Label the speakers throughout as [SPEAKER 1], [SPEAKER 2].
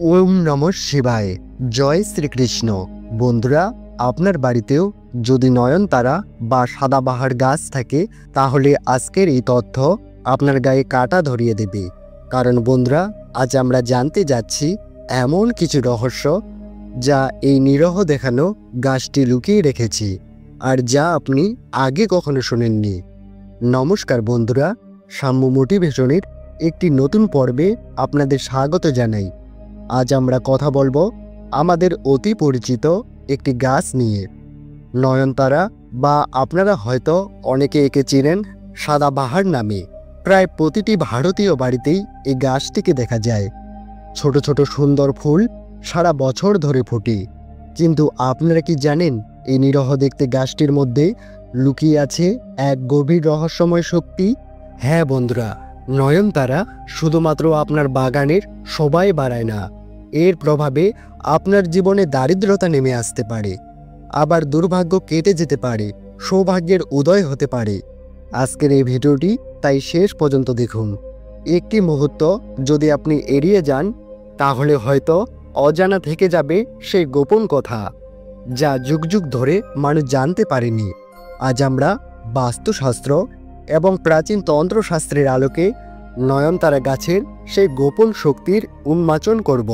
[SPEAKER 1] ওম নমঃ শিবায়। জয় শ্রীকৃষ্ণ। বন্ধুরা, আপনার বাড়িতেও যদি নয়নতারা বা সাদাবাহার গাছ থাকে তাহলে আজকের এই তথ্য আপনার গায়ে কাঁটা ধরিয়ে দেবে। কারণ বন্ধুরা, আজ আমরা জানতে যাচ্ছি এমন কিছু রহস্য যা এই নিরহ দেখানো গাছটি লুকিয়ে রেখেছি, আর যা আপনি আগে কখনো শোনেননি। নমস্কার বন্ধুরা, সাম্য মোটিভেশনের একটি নতুন পর্বে আপনাদের স্বাগত জানাই। আজ আমরা কথা বলবো আমাদের অতি পরিচিত একটি গাছ নিয়ে, নয়নতারা, বা আপনারা হয়তো অনেকে একে চেনেন সাদাবাহার নামে। প্রায় প্রতিটি ভারতীয় বাড়িতেই এই গাছটিকে দেখা যায়। ছোট ছোট সুন্দর ফুল সারা বছর ধরে ফোটে। কিন্তু আপনারা কি জানেন এই নিরহ দেখতে গাছটির মধ্যে লুকিয়ে আছে এক গভীর রহস্যময় শক্তি? হ্যাঁ বন্ধুরা, নয়নতারা শুধুমাত্র আপনার বাগানের শোভাই বাড়ায় না, এর প্রভাবে আপনার জীবনে দারিদ্রতা নেমে আসতে পারে, আবার দুর্ভাগ্য কেটে যেতে পারে, সৌভাগ্যের উদয় হতে পারে। আজকের এই ভিডিওটি তাই শেষ পর্যন্ত দেখুন। একটি মুহূর্ত যদি আপনি এড়িয়ে যান তাহলে হয়তো অজানা থেকে যাবে সেই গোপন কথা যা যুগ যুগ ধরে মানুষ জানতে পারেনি। আজ আমরা বাস্তুশাস্ত্র এবং প্রাচীন তন্ত্রশাস্ত্রের আলোকে নয়নতারা গাছের সেই গোপন শক্তির উন্মোচন করব।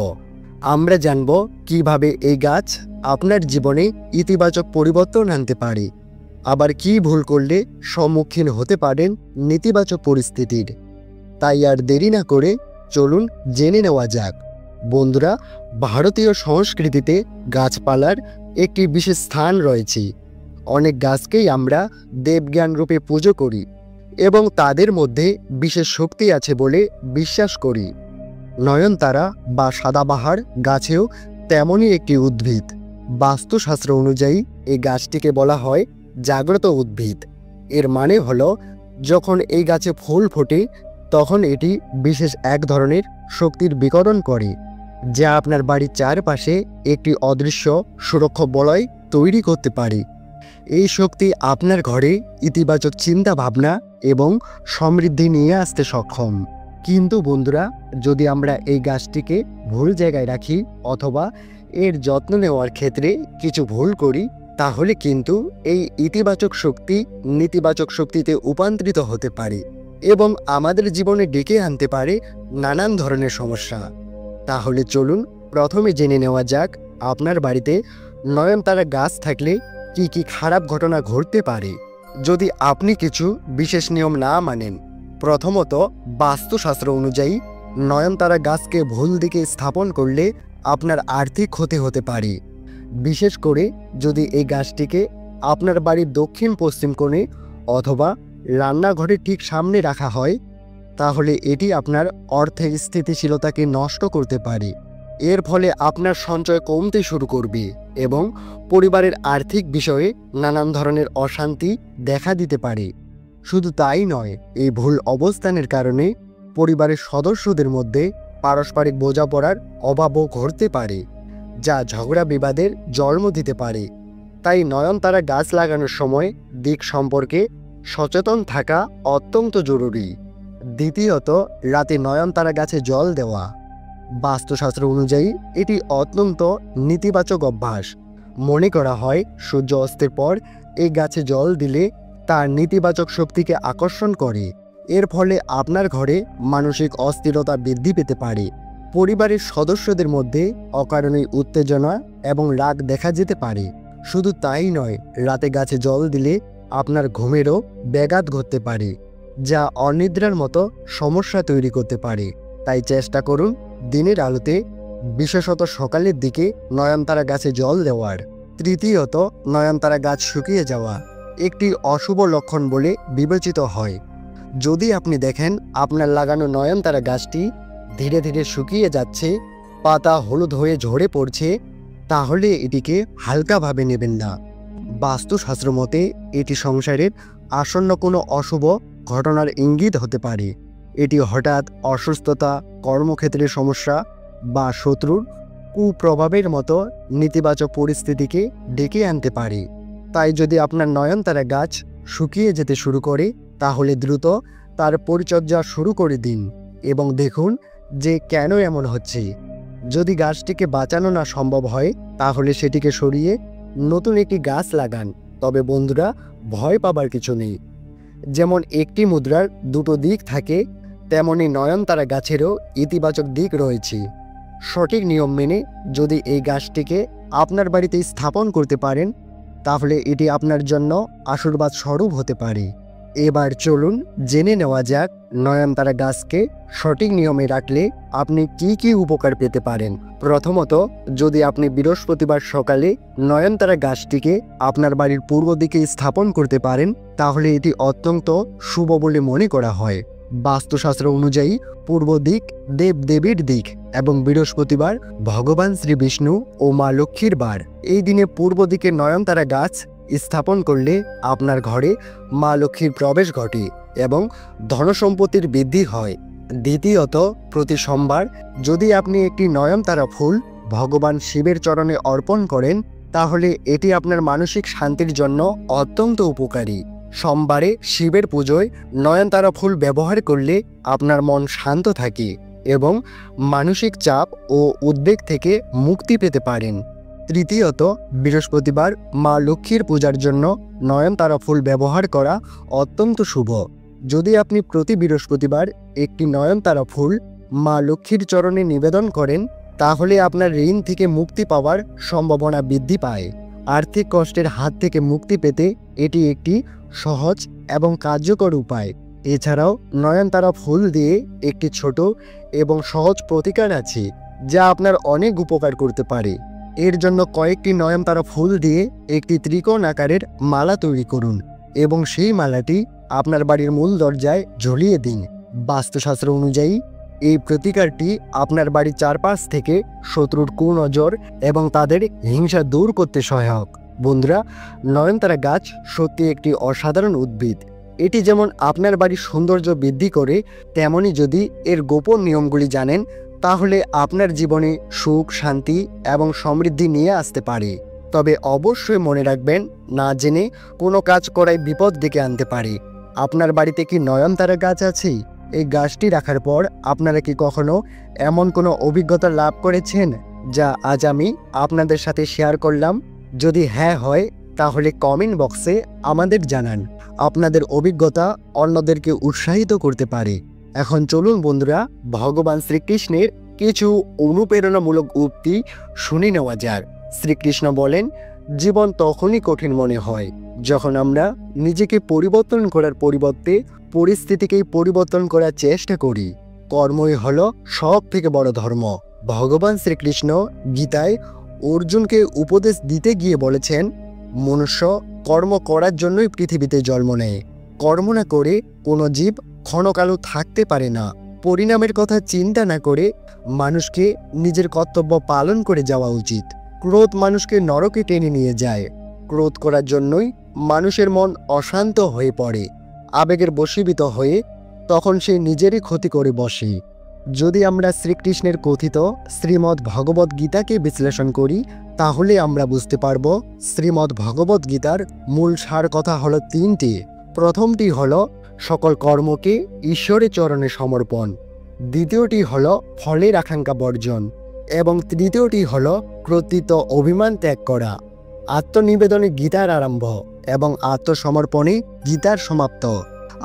[SPEAKER 1] আমরা জানব কিভাবে এই গাছ আপনার জীবনে ইতিবাচক পরিবর্তন আনতে পারে, আবার কি ভুল করলে সম্মুখীন হতে পারেন নেতিবাচক পরিস্থিতির। তাই আর দেরি না করে চলুন জেনে নেওয়া যাক। বন্ধুরা, ভারতীয় সংস্কৃতিতে গাছপালার একটি বিশেষ স্থান রয়েছে। অনেক গাছকেই আমরা দেবজ্ঞান রূপে পুজো করি এবং তাদের মধ্যে বিশেষ শক্তি আছে বলে বিশ্বাস করি। নয়নতারা বা সাদাবাহার গাছেও তেমনই একটি উদ্ভিদ। বাস্তুশাস্ত্র অনুযায়ী এই গাছটিকে বলা হয় জাগ্রত উদ্ভিদ। এর মানে হলো যখন এই গাছে ফুল ফোটে তখন এটি বিশেষ এক ধরনের শক্তির বিকিরণ করে, যা আপনার বাড়ির চারপাশে একটি অদৃশ্য সুরক্ষা বলয় তৈরি করতে পারে। এই শক্তি আপনার ঘরে ইতিবাচক চিন্তা ভাবনা এবং সমৃদ্ধি নিয়ে আসতে সক্ষম। কিন্তু বন্ধুরা, যদি আমরা এই গাছটিকে ভুল জায়গায় রাখি অথবা এর যত্ন নেওয়ার ক্ষেত্রে কিছু ভুল করি, তাহলে কিন্তু এই ইতিবাচক শক্তি নেতিবাচক শক্তিতে রূপান্তরিত হতে পারে এবং আমাদের জীবনে ডেকে আনতে পারে নানান ধরনের সমস্যা। তাহলে চলুন প্রথমে জেনে নেওয়া যাক আপনার বাড়িতে নয়নতারা গাছ থাকলে কি কি খারাপ ঘটনা ঘটতে পারে যদি আপনি কিছু বিশেষ নিয়ম না মানেন। প্রথমত, বাস্তুশাস্ত্র অনুযায়ী নয়নতারা গাছকে ভুল দিকে স্থাপন করলে আপনার আর্থিক ক্ষতি হতে পারে। বিশেষ করে যদি এই গাছটিকে আপনার বাড়ির দক্ষিণ পশ্চিম কোণে অথবা রান্নাঘরের ঠিক সামনে রাখা হয়, তাহলে এটি আপনার অর্থের স্থিতিশীলতাকে নষ্ট করতে পারে। এর ফলে আপনার সঞ্চয় কমতে শুরু করবে এবং পরিবারের আর্থিক বিষয়ে নানান ধরনের অশান্তি দেখা দিতে পারে। শুধু তাই নয়, এই ভুল অবস্থানের কারণে পরিবারের সদস্যদের মধ্যে পারস্পরিক বোঝাপড়ার অভাবও ঘটতে পারে, যা ঝগড়া বিবাদের জন্ম দিতে পারে। তাই নয়নতারা গাছ লাগানোর সময় দিক সম্পর্কে সচেতন থাকা অত্যন্ত জরুরি। দ্বিতীয়ত, রাতে নয়নতারা গাছে জল দেওয়া। বাস্তুশাস্ত্র অনুযায়ী এটি অত্যন্ত নেতিবাচক অভ্যাস। মনে করা হয় সূর্য অস্তের পর এই গাছে জল দিলে তার নেতিবাচক শক্তিকে আকর্ষণ করে। এর ফলে আপনার ঘরে মানসিক অস্থিরতা বৃদ্ধি পেতে পারে। পরিবারের সদস্যদের মধ্যে অকারণে উত্তেজনা এবং রাগ দেখা যেতে পারে। শুধু তাই নয়, রাতে গাছে জল দিলে আপনার ঘুমেরও ব্যাঘাত ঘটতে পারে, যা অনিদ্রার মতো সমস্যা তৈরি করতে পারে। তাই চেষ্টা করুন দিনের আলোতে, বিশেষত সকালের দিকে নয়নতারা গাছে জল দেওয়ার। তৃতীয়ত, নয়নতারা গাছ শুকিয়ে যাওয়া একটি অশুভ লক্ষণ বলে বিবেচিত হয়। যদি আপনি দেখেন আপনার লাগানো নয়নতারা গাছটি ধীরে ধীরে শুকিয়ে যাচ্ছে, পাতা হলুদ হয়ে ঝরে পড়ছে, তাহলে এটিকে হালকাভাবে নেবেন না। বাস্তুশাস্ত্র মতে এটি সংসারের আসন্ন কোনো অশুভ ঘটনার ইঙ্গিত হতে পারে। এটি হঠাৎ অসুস্থতা, কর্মক্ষেত্রের সমস্যা বা শত্রুর কুপ্রভাবের মতো নেতিবাচক পরিস্থিতিকে ডেকে আনতে পারে। তাই যদি আপনার নয়নতারা গাছ শুকিয়ে যেতে শুরু করে তাহলে দ্রুত তার পরিচর্যা শুরু করে দিন এবং দেখুন যে কেন এমন হচ্ছে। যদি গাছটিকে বাঁচানো না সম্ভব হয় তাহলে সেটিকে সরিয়ে নতুন একটি গাছ লাগান। তবে বন্ধুরা, ভয় পাবার কিছু নেই। যেমন একটি মুদ্রার দুটো দিক থাকে, তেমনি নয়নতারা গাছেরও ইতিবাচক দিক রয়েছে। সঠিক নিয়ম মেনে যদি এই গাছটিকে আপনার বাড়িতে স্থাপন করতে পারেন তাহলে এটি আপনার জন্য আশীর্বাদ স্বরূপ হতে পারে। এবার চলুন জেনে নেওয়া যাক নয়নতারা গাছকে সঠিক নিয়মে রাখলে আপনি কি কি উপকার পেতে পারেন। প্রথমত, যদি আপনি বৃহস্পতিবার সকালে নয়নতারা গাছটিকে আপনার বাড়ির পূর্ব দিকে স্থাপন করতে পারেন তাহলে এটি অত্যন্ত শুভ বলে মনে করা হয়। বাস্তুশাস্ত্র অনুযায়ী পূর্ব দিক দেবদেবীর দিক এবং বৃহস্পতিবার ভগবান শ্রী বিষ্ণু ও মা লক্ষ্মীর বার। এই দিনে পূর্ব দিকে নয়নতারা গাছ স্থাপন করলে আপনার ঘরে মা লক্ষ্মীর প্রবেশ ঘটে এবং ধনসম্পত্তির বৃদ্ধি হয়। দ্বিতীয়ত, প্রতি সোমবার যদি আপনি একটি নয়নতারা ফুল ভগবান শিবের চরণে অর্পণ করেন তাহলে এটি আপনার মানসিক শান্তির জন্য অত্যন্ত উপকারী। সোমবারে শিবের পুজোয় নয়নতারা ফুল ব্যবহার করলে আপনার মন শান্ত থাকে এবং মানসিক চাপ ও উদ্বেগ থেকে মুক্তি পেতে পারেন। তৃতীয়ত, বৃহস্পতিবার মা লক্ষ্মীর পূজার জন্য নয়নতারা ফুল ব্যবহার করা অত্যন্ত শুভ। যদি আপনি প্রতি বৃহস্পতিবার একটি নয়নতারা ফুল মা লক্ষ্মীর চরণে নিবেদন করেন তাহলে আপনার ঋণ থেকে মুক্তি পাওয়ার সম্ভাবনা বৃদ্ধি পায়। আর্থিক কষ্টের হাত থেকে মুক্তি পেতে এটি একটি সহজ এবং কার্যকর উপায়। এছাড়াও নয়নতারা ফুল দিয়ে একটি ছোট এবং সহজ প্রতিকার আছে যা আপনার অনেক উপকার করতে পারে। এর জন্য কয়েকটি নয়নতারা ফুল দিয়ে একটি ত্রিকোণ আকারের মালা তৈরি করুন এবং সেই মালাটি আপনার বাড়ির মূল দরজায় ঝুলিয়ে দিন। বাস্তুশাস্ত্র অনুযায়ী এই প্রতিকারটি আপনার বাড়ির চারপাশ থেকে শত্রুর কুনজর এবং তাদের হিংসা দূর করতে সহায়ক। বন্ধুরা, নয়নতারা গাছ সত্যি একটি অসাধারণ উদ্ভিদ। এটি যেমন আপনার বাড়ির সৌন্দর্য বৃদ্ধি করে তেমনি যদি এর গোপন নিয়মগুলি জানেন তাহলে আপনার জীবনে সুখ, শান্তি এবং সমৃদ্ধি নিয়ে আসতে পারে। তবে অবশ্যই মনে রাখবেন, না জেনে কোনো কাজ করাই বিপদ ডেকে আনতে পারে। আপনার বাড়িতে কি নয়নতারা গাছ আছে? এই গাছটি রাখার পর আপনারা কি কখনো এমন কোনো অভিজ্ঞতা লাভ করেছেন যা আজ আমি আপনাদের সাথে শেয়ার করলাম? যদি হ্যাঁ হয় তাহলে কমেন্ট বক্সে আমাদের জানান। আপনাদের অভিজ্ঞতা অন্যদেরকে উৎসাহিত করতে পারে। এখন চলুন বন্ধুরা, ভগবান শ্রীকৃষ্ণের কিছু অনুপ্রেরণামূলক উক্তি শুনে নেওয়া যাক। শ্রীকৃষ্ণ বলেন, জীবন তখনই কঠিন মনে হয় যখন আমরা নিজেকে পরিবর্তন করার পরিবর্তে পরিস্থিতিকেই পরিবর্তন করার চেষ্টা করি। কর্মই হলো সব থেকে বড় ধর্ম। ভগবান শ্রীকৃষ্ণ গীতায় অর্জুনকে উপদেশ দিতে গিয়ে বলেছেন, মনুষ্য কর্ম করার জন্যই পৃথিবীতে জন্ম নেয়। কর্ম না করে কোনো জীব ক্ষণকালও থাকতে পারে না। পরিণামের কথা চিন্তা না করে মানুষকে নিজের কর্তব্য পালন করে যাওয়া উচিত। ক্রোধ মানুষকে নরকে টেনে নিয়ে যায়। ক্রোধ করার জন্যই মানুষের মন অশান্ত হয়ে পড়ে, আবেগের বশীভূত হয়ে তখন সে নিজেরই ক্ষতি করে বসে। যদি আমরা শ্রীকৃষ্ণের কথিত শ্রীমদ্ ভগবদ্ গীতাকে বিশ্লেষণ করি তাহলে আমরা বুঝতে পারব শ্রীমদ্ ভগবদ্ গীতার মূল সার কথা হলো তিনটি। প্রথমটি হলো সকল কর্মকে ঈশ্বরের চরণে সমর্পণ, দ্বিতীয়টি হলো ফলের আকাঙ্ক্ষা বর্জন এবং তৃতীয়টি হলো কর্তৃত্ব অভিমান ত্যাগ করা। আত্মনিবেদনে গীতার আরম্ভ এবং আত্মসমর্পণে গীতার সমাপ্ত।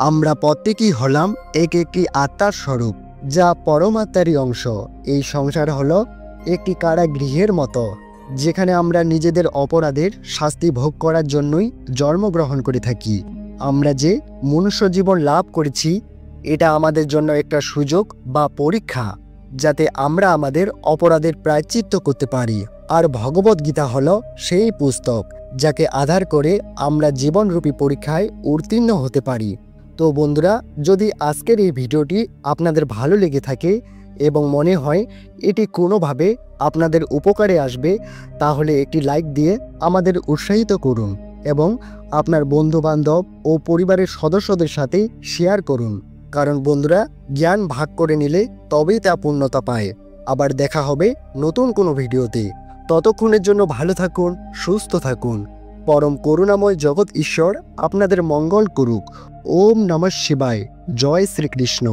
[SPEAKER 1] আমরা প্রত্যেকেই হলাম এক একটি আত্মার স্বরূপ যা পরমাত্মারই অংশ। এই সংসার হলো একটি কারাগৃহের মতো যেখানে আমরা নিজেদের অপরাধের শাস্তি ভোগ করার জন্যই জন্মগ্রহণ করে থাকি। আমরা যে মনুষ্য জীবন লাভ করেছি এটা আমাদের জন্য একটা সুযোগ বা পরীক্ষা যাতে আমরা আমাদের অপরাধের প্রায়শ্চিত্ত করতে পারি। আর ভগবদ্গীতা হলো সেই পুস্তক যাকে আধার করে আমরা জীবনরূপী পরীক্ষায় উত্তীর্ণ হতে পারি। তো বন্ধুরা, যদি আজকের এই ভিডিওটি আপনাদের ভালো লেগে থাকে এবং মনে হয় এটি কোনোভাবে আপনাদের উপকারে আসবে তাহলে একটি লাইক দিয়ে আমাদের উৎসাহিত করুন এবং আপনার বন্ধুবান্ধব ও পরিবারের সদস্যদের সাথে শেয়ার করুন। কারণ বন্ধুরা, জ্ঞান ভাগ করে নিলে তবেই তা পূর্ণতা পায়। আবার দেখা হবে নতুন কোনো ভিডিওতে। ততক্ষণের জন্য ভালো থাকুন, সুস্থ থাকুন। পরম করুণাময় জগৎ ঈশ্বর আপনাদের মঙ্গল করুক। ওম নমঃ শিবায়। জয় শ্রীকৃষ্ণ।